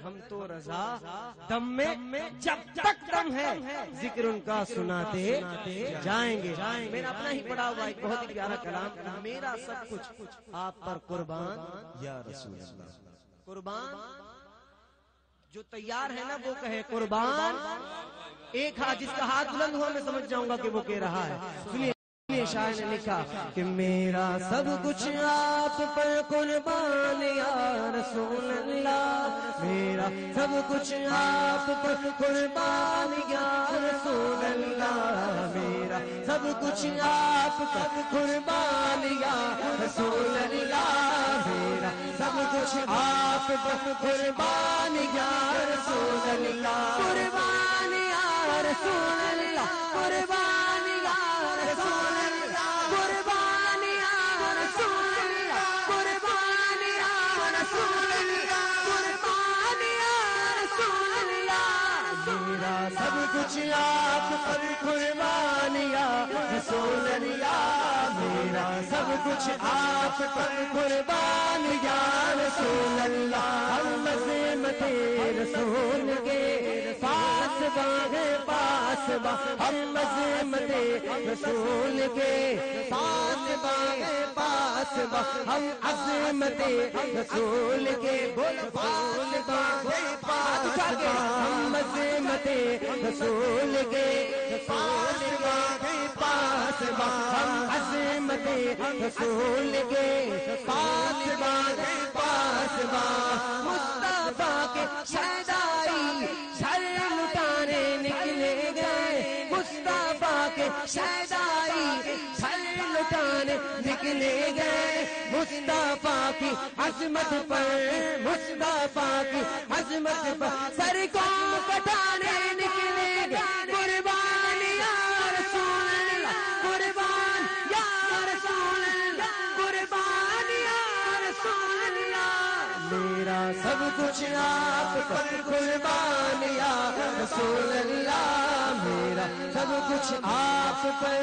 ہم تو رضا دم میں جب تک دم ہے ذکر ان کا سناتے جائیں گے. میرا اپنا ہی پڑھا ہوا ایک بہت ہی پیارا کلام. میرا سب کچھ آپ پر قربان یا رسول اللہ. قربان جو تیار ہے نا وہ کہے قربان. ایک ہاتھ جس کا ہاتھ بلند ہوا میں سمجھ جاؤں گا کہ وہ کہہ رہا ہے. سنیے شاعر نے لکھا کہ میرا سب کچھ آپ پر قربان یا رسول اللہ. میرا سب کچھ آپ پر قربان یا رسول اللہ. میرا سب کچھ آپ پر قربان یا رسول اللہ. میرا سب کچھ آپ پر قربان یا رسول اللہ. قربان یا رسول اللہ. قربان یا رسول اللہ. قربان یا رسول اللہ. قربان یا رسول اللہ. قربان یا رسول اللہ. میرا سب کچھ آپ پر قربان یا رسول اللہ. میرا سب کچھ آپ پر قربان یا رسول اللہ. ہم عظمت رسول کے پاس باغے پاس با. ہم عظمت رسول کے پاس باغے پاس با. ہم عظمت رسول کے پاس باغے پاس با. ہم عظمت رسول کے پاس باغے پاس با. ہم عظمت رسول کے پاس باغے پاس با. مصطفیٰ کے شیدائی سر لٹانے نکلے گئے. مصطفیٰ کے شیدائی سر لٹانے نکلے گئے. مصطفیٰ کی عظمت پر مصطفیٰ کی عظمت پر سر کو کٹانے نکلے گئے. قربان یا رسول اللہ. قربان یا رسول اللہ. قربان یا رسول اللہ. میرا سب کچھ آپ پر قربان یا رسول اللہ. میرا سب کچھ آپ پر